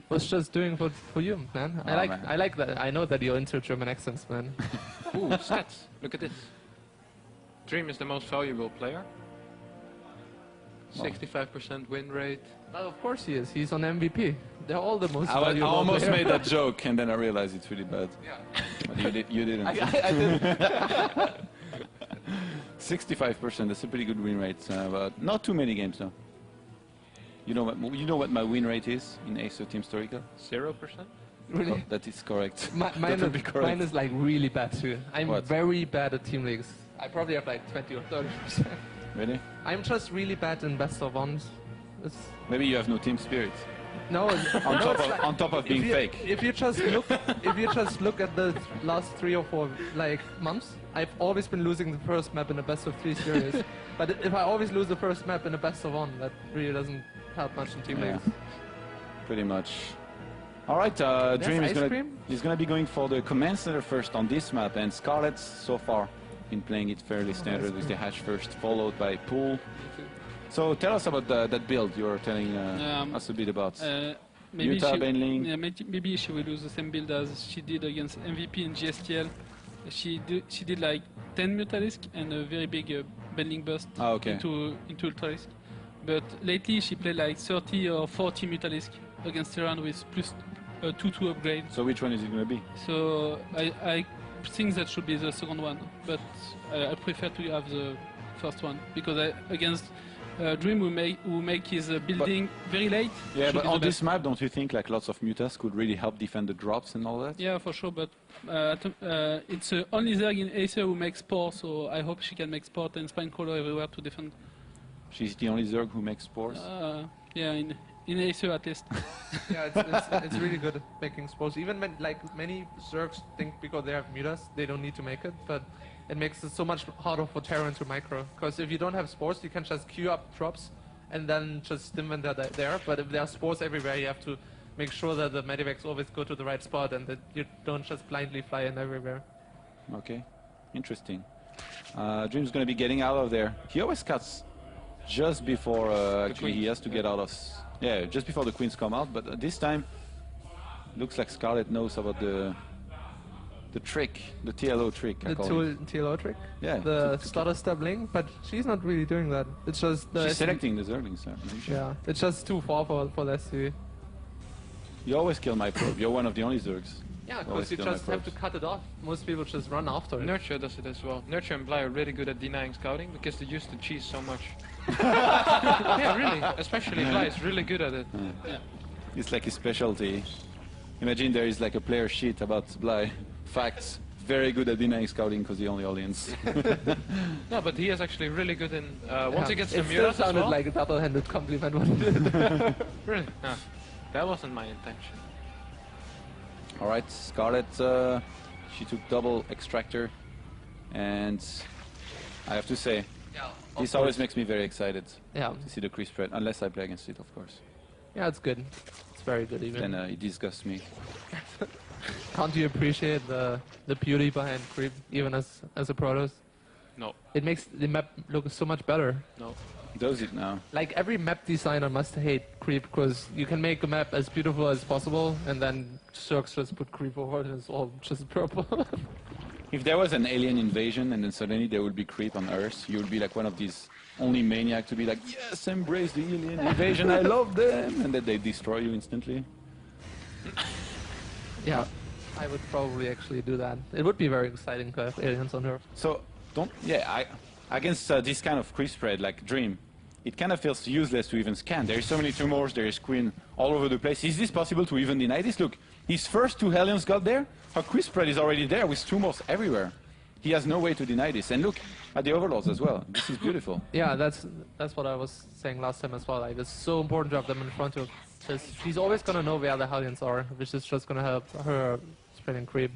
was just doing for you, man. Oh, man. I like that. I know that you're into German accents, man. Ooh, stats. Look at this. Dream is the most valuable player. 65% win rate. Well, of course he is. He's on MVP. They're all the most I valuable almost player. made that joke, and then I realized it's really bad. Yeah. But you didn't. I didn't. 65%. That's a pretty good win rate, but not too many games though. You know what my win rate is in Acer Team Historical? 0%? Really? Oh, that is correct. Mine is like really bad too. I'm What? very bad at team leagues. I probably have like 20 or 30%. Really? I'm just really bad in best of ones. It's Maybe you have no team spirit. no, On top of being fake. If you just look at the last 3 or 4 like months, I've always been losing the first map in a best of 3 series. But if I always lose the first map in a best of 1, that really doesn't help much in team Yeah. leagues. Pretty much. All right, Dream is gonna be going for the command center first on this map, and Scarlett so far been playing it fairly standard with the hatch first, followed by pool. So tell us about that build you were telling us a bit about. Maybe Utah, she, Baneling. yeah, maybe she will use the same build as she did against MVP in GSTL. She did like 10 Mutalisk and a very big Baneling burst into Ultralisk. But lately she played like 30 or 40 Mutalisk against Terran with plus 2 upgrade. So which one is it going to be? So I think that should be the second one, but I prefer to have the first one because against Dream who make his building very late. Yeah, but on this map, don't you think like lots of mutas could really help defend the drops and all that? Yeah, for sure, but it's only Zerg in Acer who makes spore, so I hope she can make sport and Spinecrawler everywhere to defend. She's the only Zerg who makes spores? Yeah, in Acer at least. Yeah, it's really good at making spores. Even many Zergs think because they have mutas, they don't need to make it, but it makes it so much harder for Terran to micro. Because if you don't have spores, you can just queue up drops and then just stim when they're there. But if there are spores everywhere, you have to make sure that the medivacs always go to the right spot and that you don't just blindly fly in everywhere. Okay, interesting. Dream's going to be getting out of there. He always cuts just before actually he has to get out of... Yeah, just before the queens come out, but this time looks like Scarlett knows about the trick, the TLO trick. The TLO trick? Yeah. The stutter step link, but she's not really doing that. It's just she's selecting the Zerglings. Yeah, it's just too far for the SC. You always kill my probe. You're one of the only Zergs. Yeah, because you just have to cut it off. Most people just run after it. Nurture does it as well. Nurture and Bly are really good at denying scouting because they used to cheese so much. Yeah, really. Especially Bly is really good at it. Yeah. It's like his specialty. Imagine there is like a player sheet about Bly. Facts. Very good at denying scouting because the only audience. No, but he is actually really good in once he gets the It still mutas as sounded well. like a double-handed compliment when he did. Really? No, that wasn't my intention. All right, Scarlett, she took double extractor, and I have to say, this always makes me very excited to see the creep spread, unless I play against it, of course. Yeah, it's good. It's very good even. Then it disgusts me. Can't you appreciate the beauty behind creep, even as a Protoss? No. It makes the map look so much better. No. Does it now? Like every map designer must hate creep because you can make a map as beautiful as possible and then Zergs just put creep over it and it's all just purple. If there was an alien invasion and then suddenly there would be creep on Earth, you would be like one of these only maniac to be like, yes, embrace the alien invasion, I love them, and then they destroy you instantly. Yeah, I would probably actually do that. It would be very exciting to have aliens on Earth. So, against this kind of creep spread like Dream, it kind of feels useless to even scan. There is so many tumors, there is queen all over the place. Is this possible to even deny this? Look, his first 2 Hellions got there, her creep spread is already there with tumors everywhere. He has no way to deny this. And look at the Overlords as well. This is beautiful. Yeah, that's what I was saying last time as well. Like, it's so important to have them in front of. She's always gonna know where the Hellions are, which is just gonna help her spreading creep.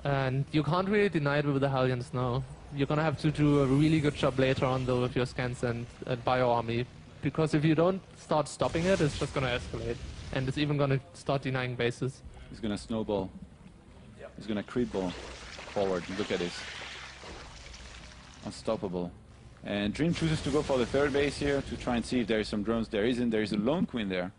And you can't really deny it with the Hellions now. You're gonna have to do a really good job later on though with your scans and bio army, because if you don't start stopping it, it's just gonna escalate, and it's even gonna start denying bases. He's gonna snowball. Yep. He's gonna creep ball forward. Look at this. Unstoppable. And Dream chooses to go for the 3rd base here to try and see if there is some drones. There isn't. There is a lone queen there.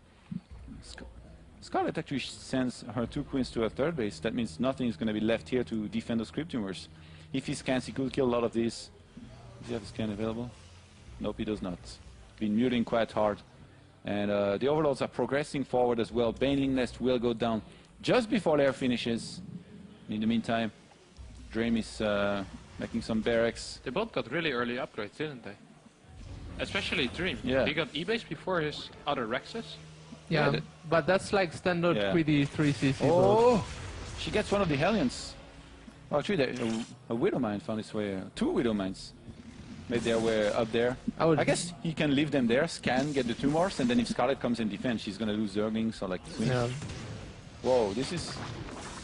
Scarlett actually sends her 2 queens to a third base. That means nothing is going to be left here to defend those creep tumors. If he scans, he could kill a lot of these. Does he have a scan available? Nope, he does not. Been muting quite hard. And the overlords are progressing forward as well. Baneling Nest will go down just before lair finishes. In the meantime, Dream is making some barracks. They both got really early upgrades, didn't they? Especially Dream. Yeah. He got E-base before his other Rexes. Yeah, Yeah, but that's like standard Yeah. 3D, 3CC build. Oh! She gets one of the Hellions. Oh, actually, a Widow Mine found its way. 2 Widow Mines made their way up there. I guess he can leave them there, scan, get the tumors, and then if Scarlett comes in defense, she's gonna lose Zerglings or like Queen. Yeah. Whoa, this is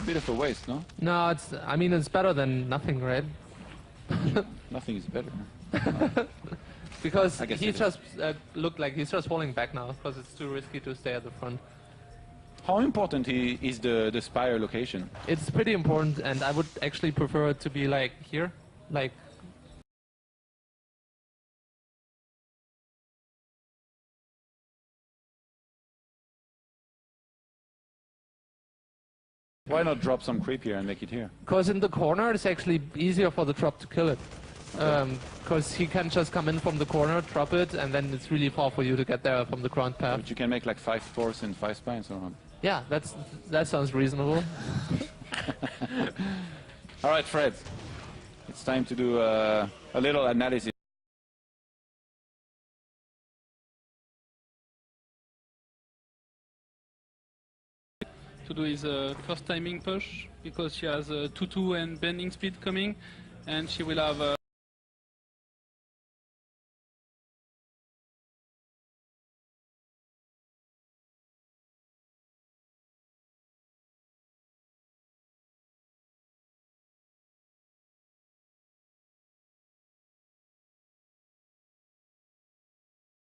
a bit of a waste, no? No, it's. I mean, it's better than nothing, right? Nothing is better. Because I guess he it is. just looked like he's just falling back now because it's too risky to stay at the front. How important is the Spire location? It's pretty important, and I would actually prefer it to be like here, like. Why not drop some creep here and make it here? Because in the corner it's actually easier for the drop to kill it. Because he can just come in from the corner, drop it, and then it's really far for you to get there from the ground path. But you can make like 5 force and 5 spines or not. Yeah, that sounds reasonable. All right, Fred. It's time to do a little analysis. To do his first timing push because she has 2-2 and bending speed coming, and she will have.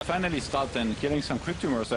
Finally start and killing some creep tumors.